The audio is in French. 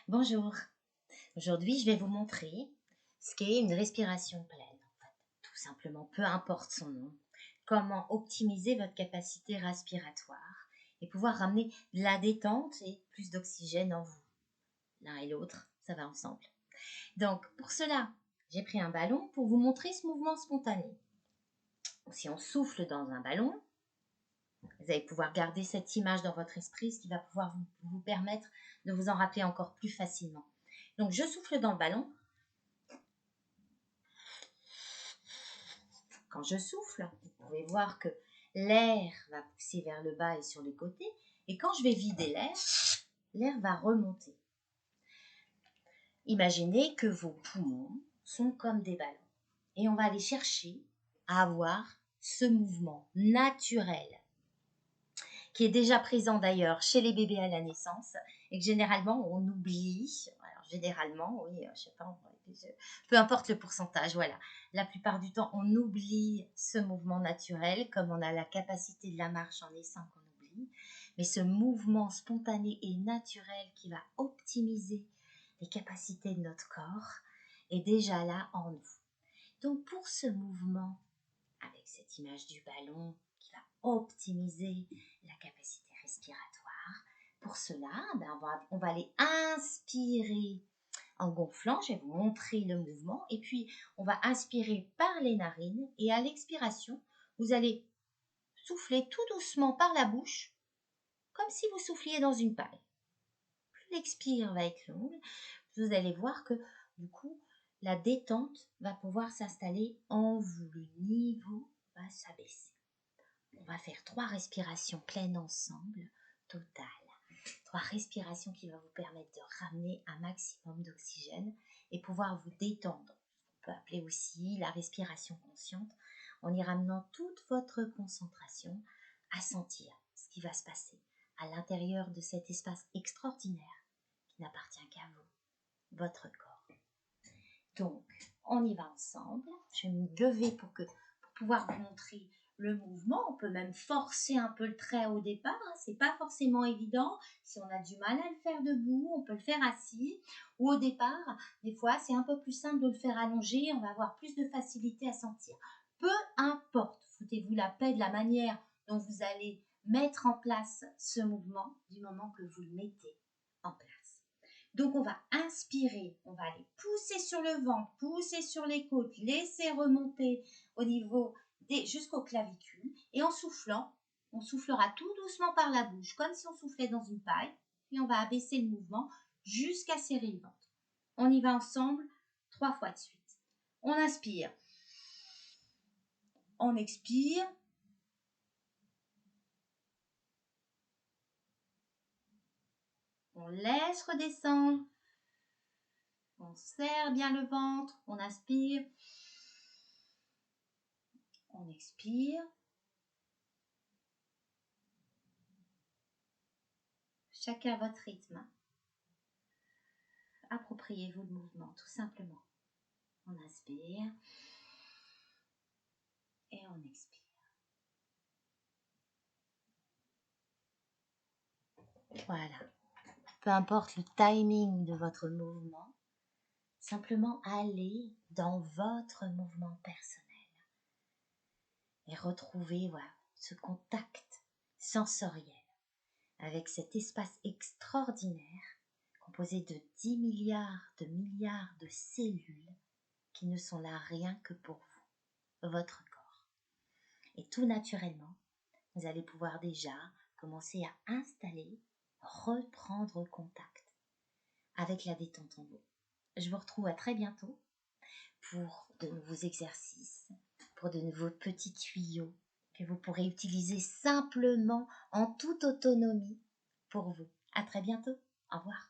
Bonjour, aujourd'hui je vais vous montrer ce qu'est une respiration pleine. En fait, tout simplement, peu importe son nom, comment optimiser votre capacité respiratoire et pouvoir ramener de la détente et plus d'oxygène en vous. L'un et l'autre, ça va ensemble. Donc pour cela, j'ai pris un ballon pour vous montrer ce mouvement spontané. Si on souffle dans un ballon, vous allez pouvoir garder cette image dans votre esprit, ce qui va pouvoir vous permettre de vous en rappeler encore plus facilement. Donc je souffle dans le ballon. Quand je souffle, vous pouvez voir que l'air va pousser vers le bas et sur les côtés. Et quand je vais vider l'air va remonter. Imaginez que vos poumons sont comme des ballons. Et on va aller chercher à avoir ce mouvement naturel, qui est déjà présent d'ailleurs chez les bébés à la naissance, et que généralement on oublie. Alors généralement, oui, je sais pas, peu importe le pourcentage, voilà. La plupart du temps, on oublie ce mouvement naturel, comme on a la capacité de la marche en naissant qu'on oublie. Mais ce mouvement spontané et naturel qui va optimiser les capacités de notre corps est déjà là en nous. Donc pour ce mouvement, avec cette image du ballon qui va optimiser la capacité respiratoire, pour cela, on va aller inspirer en gonflant. Je vais vous montrer le mouvement. Et puis, on va inspirer par les narines. Et à l'expiration, vous allez souffler tout doucement par la bouche, comme si vous souffliez dans une paille. Plus l'expire va être longue, vous allez voir que, du coup, la détente va pouvoir s'installer en vous. Le niveau va s'abaisser. On va faire 3 respirations pleines ensemble, totales. 3 respirations qui vont vous permettre de ramener un maximum d'oxygène et pouvoir vous détendre. On peut appeler aussi la respiration consciente, en y ramenant toute votre concentration à sentir ce qui va se passer à l'intérieur de cet espace extraordinaire qui n'appartient qu'à vous, votre corps. Donc, on y va ensemble. Je vais me lever pour pouvoir vous montrer le mouvement. On peut même forcer un peu le trait au départ. C'est pas forcément évident. Si on a du mal à le faire debout, on peut le faire assis. Ou au départ, des fois, c'est un peu plus simple de le faire allongé. On va avoir plus de facilité à sentir. Peu importe, foutez-vous la paix de la manière dont vous allez mettre en place ce mouvement du moment que vous le mettez en place. Donc, on va inspirer, on va aller pousser sur le ventre, pousser sur les côtes, laisser remonter au niveau jusqu'aux clavicules. Et en soufflant, on soufflera tout doucement par la bouche, comme si on soufflait dans une paille. Puis, on va abaisser le mouvement jusqu'à serrer le ventre. On y va ensemble 3 fois de suite. On inspire. On expire. On laisse redescendre. On serre bien le ventre. On inspire. On expire. Chacun à votre rythme. Appropriez-vous le mouvement, tout simplement. On inspire et on expire. Voilà. Peu importe le timing de votre mouvement, simplement allez dans votre mouvement personnel et retrouvez ce contact sensoriel avec cet espace extraordinaire composé de 10 milliards de cellules qui ne sont là rien que pour vous, votre corps. Et tout naturellement, vous allez pouvoir déjà commencer à installer, reprendre contact avec la détente en vous. Je vous retrouve à très bientôt pour de nouveaux exercices, pour de nouveaux petits tuyaux que vous pourrez utiliser simplement en toute autonomie pour vous. À très bientôt. Au revoir.